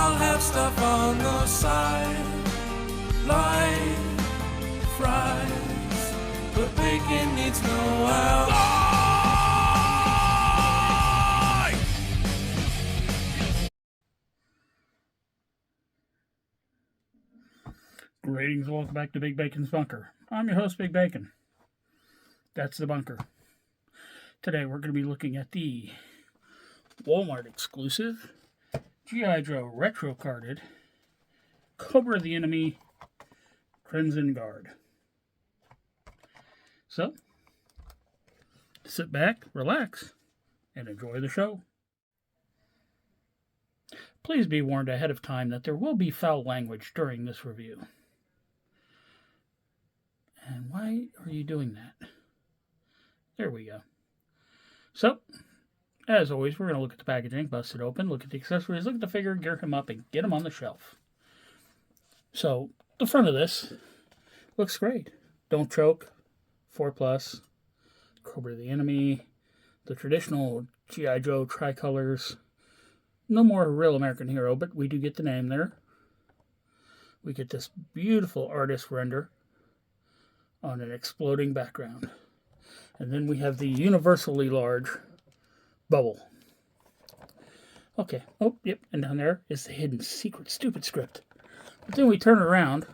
I'll have stuff on the side, like fries, but bacon needs no ally. Greetings, welcome back to Big Bacon's Bunker. I'm your host, Big Bacon. That's the bunker. Today we're going to be looking at the Wal-Mart exclusive G.I. Joe retro carded Cobra the Enemy Crimson Guard. So, sit back, relax, and enjoy the show. Please be warned ahead of time that there will be foul language during this review. And why are you doing that? There we go. So, as always, we're going to look at the packaging, bust it open, look at the accessories, look at the figure, gear him up, and get him on the shelf. So, the front of this looks great. Don't choke, 4+, Cobra the Enemy, the traditional G.I. Joe tricolors. No more Real American Hero, but we do get the name there. We get this beautiful artist render on an exploding background. And then we have the universally large bubble. Okay, oh, yep, and down there is the hidden secret stupid script. But then we turn it around,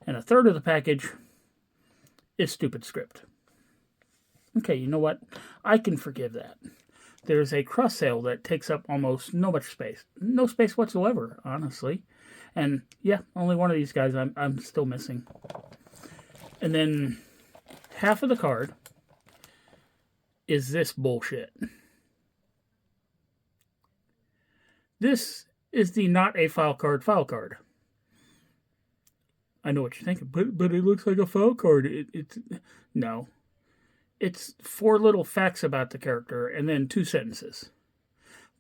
and a third of the package is stupid script. Okay, you know what? I can forgive that. There's a cross sale that takes up almost no much space. No space whatsoever, honestly. And yeah, only one of these guys I'm still missing. And then half of the card is this bullshit. This is the not a file card. I know what you're thinking, but it looks like a file card. No. It's 4 little facts about the character and then 2 sentences.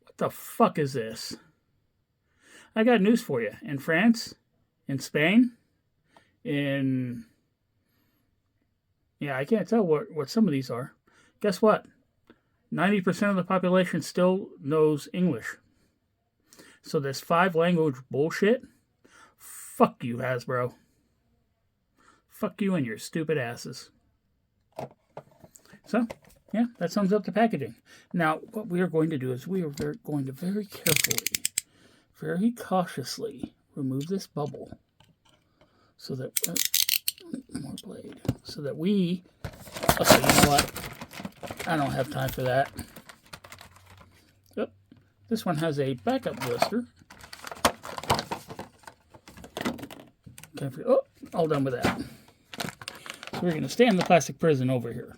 What the fuck is this? I got news for you. In France, in Spain, in... Yeah, I can't tell what some of these are. Guess what? 90% of the population still knows English. So this 5-language bullshit, fuck you, Hasbro. Fuck you and your stupid asses. So, yeah, that sums up the packaging. Now, what we are going to do is we are going to very carefully, very cautiously remove this bubble so that... more blade. So that we... Okay, you know what? I don't have time for that. Oh, this one has a backup blister. Okay, oh, all done with that. So we're going to stand the plastic prison over here.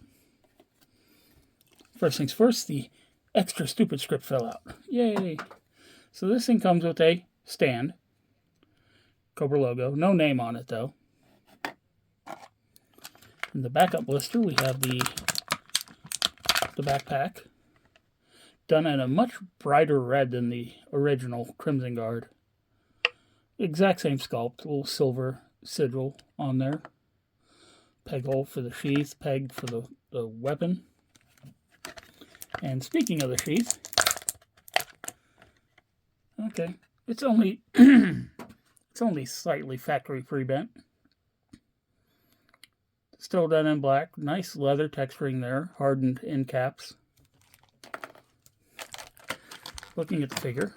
First things first, the extra stupid script fell out. Yay! So this thing comes with a stand. Cobra logo. No name on it, though. In the backup blister, we have the backpack, done in a much brighter red than the original Crimson Guard. Exact same sculpt, little silver sigil on there. Peg hole for the sheath, peg for the weapon. And speaking of the sheath, okay, it's only slightly factory pre-bent. Still done in black. Nice leather texturing there. Hardened end caps. Looking at the figure.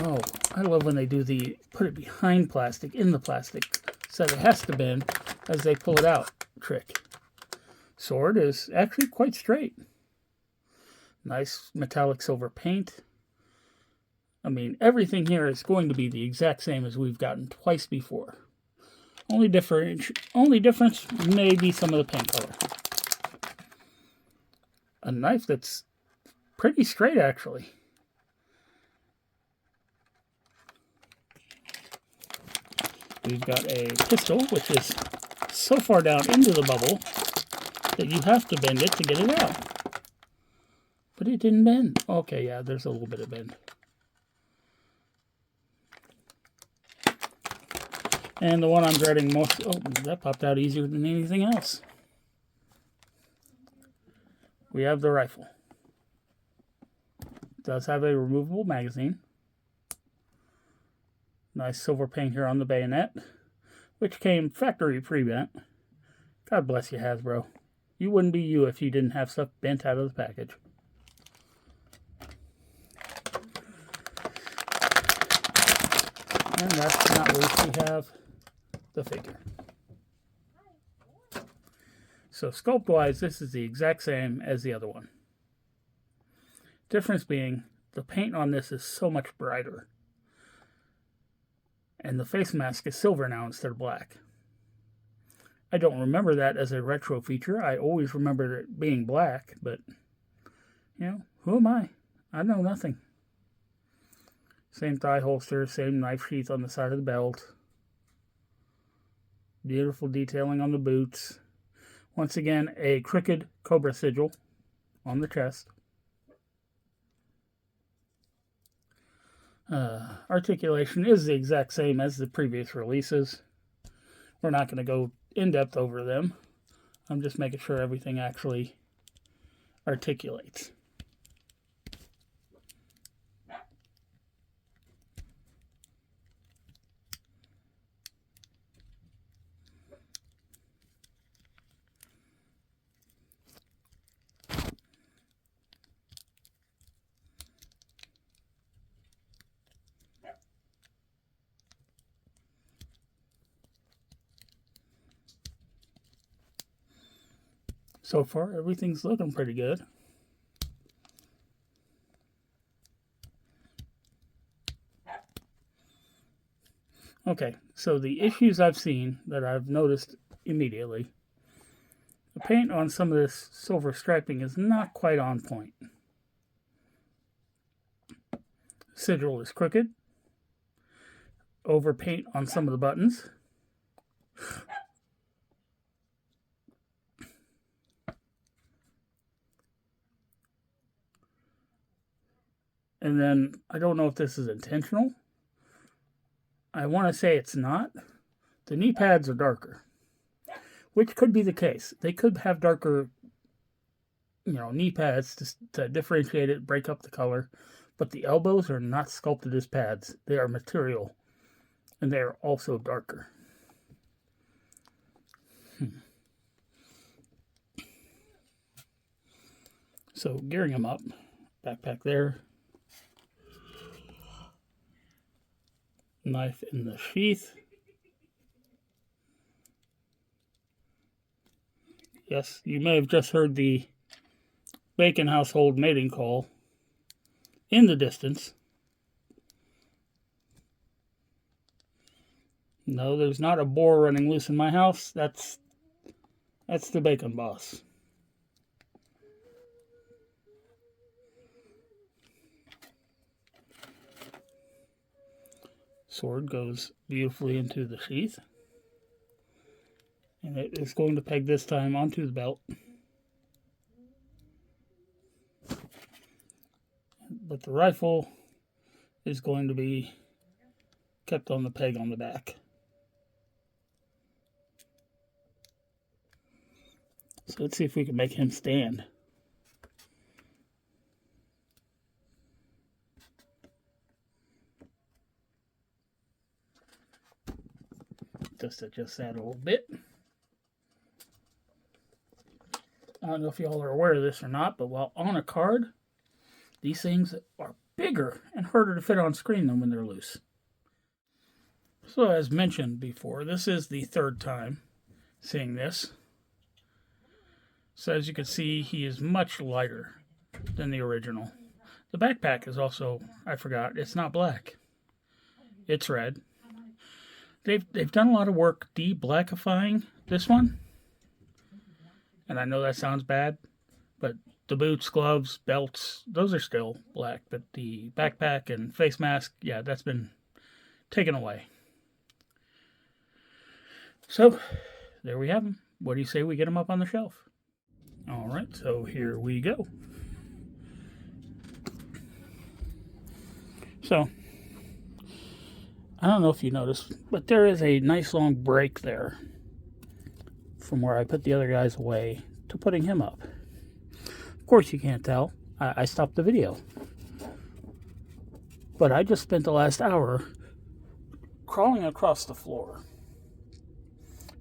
Oh, I love when they do the put it behind plastic, in the plastic, so it has to bend as they pull it out trick. Sword is actually quite straight. Nice metallic silver paint. I mean, everything here is going to be the exact same as we've gotten twice before. Only difference may be some of the paint color. A knife that's pretty straight, actually. We've got a pistol, which is so far down into the bubble that you have to bend it to get it out. But it didn't bend. Okay, yeah, there's a little bit of bend. And the one I'm dreading most... Oh, that popped out easier than anything else. We have the rifle. It does have a removable magazine. Nice silver paint here on the bayonet, which came factory pre-bent. God bless you, Hasbro. You wouldn't be you if you didn't have stuff bent out of the package. And last but not least, we have the figure. So sculpt-wise, this is the exact same as the other one. Difference being, the paint on this is so much brighter. And the face mask is silver now instead of black. I don't remember that as a retro feature. I always remember it being black, but, you know, who am I? I know nothing. Same thigh holster, same knife sheath on the side of the belt. Beautiful detailing on the boots. Once again, a crooked cobra sigil on the chest. Articulation is the exact same as the previous releases. We're not going to go in depth over them. I'm just making sure everything actually articulates. So far, everything's looking pretty good. Okay, so the issues I've seen that I've noticed immediately. The paint on some of this silver striping is not quite on point. Sigil is crooked. Over paint on some of the buttons. And then, I don't know if this is intentional. I want to say it's not. The knee pads are darker. Which could be the case. They could have darker, knee pads to differentiate it, break up the color. But the elbows are not sculpted as pads. They are material. And they are also darker. So, gearing them up. Backpack there. Knife in the sheath. Yes, you may have just heard the Bacon household mating call in the distance. No, there's not a boar running loose in my house. That's the Bacon boss. Sword goes beautifully into the sheath. And it is going to peg this time onto the belt. But the rifle is going to be kept on the peg on the back. So let's see if we can make him stand. Just adjust that a little bit. I don't know if y'all are aware of this or not, but while on a card, these things are bigger and harder to fit on screen than when they're loose. So as mentioned before, this is the third time seeing this. So as you can see, he is much lighter than the original. The backpack is also, I forgot, it's not black. It's red. They've done a lot of work de-blackifying this one. And I know that sounds bad, but the boots, gloves, belts, those are still black. But the backpack and face mask, yeah, that's been taken away. So, there we have them. What do you say we get them up on the shelf? Alright, so here we go. So, I don't know if you noticed, but there is a nice long break there from where I put the other guys away to putting him up. Of course you can't tell. I stopped the video. But I just spent the last hour crawling across the floor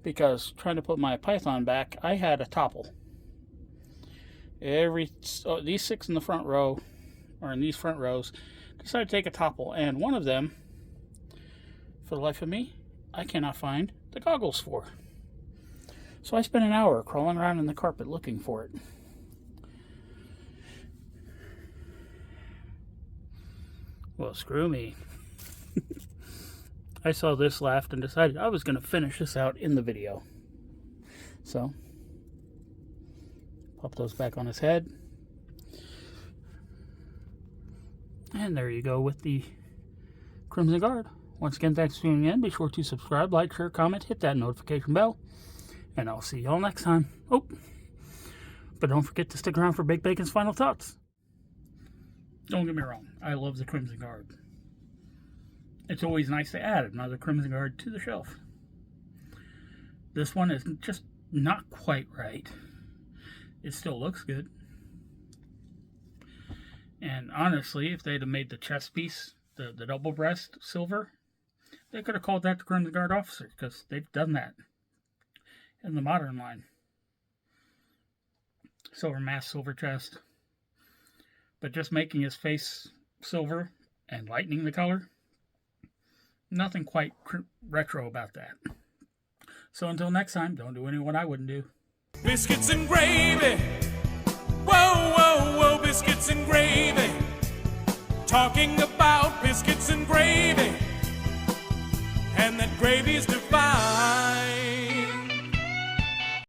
because trying to put my python back, I had a topple. These 6 in the front row, or in these front rows, decided to take a topple, and one of them, for the life of me, I cannot find the goggles for. So I spent an hour crawling around in the carpet looking for it. Well, screw me. I saw this, laughed, and decided I was going to finish this out in the video. So, pop those back on his head. And there you go with the Crimson Guard. Once again, thanks for tuning in. Be sure to subscribe, like, share, comment, hit that notification bell. And I'll see y'all next time. Oh, but don't forget to stick around for Big Bacon's final thoughts. Don't get me wrong, I love the Crimson Guard. It's always nice to add another Crimson Guard to the shelf. This one is just not quite right. It still looks good. And honestly, if they'd have made the chest piece, the double breast silver, they could have called that the Crimson Guard officer, because they've done that in the modern line. Silver mask, silver chest. But just making his face silver and lightening the color, nothing quite retro about that. So until next time, don't do anything I wouldn't do. Biscuits and gravy. Whoa, whoa, whoa, biscuits and gravy. Talking about biscuits and gravy. And that gravy's divine.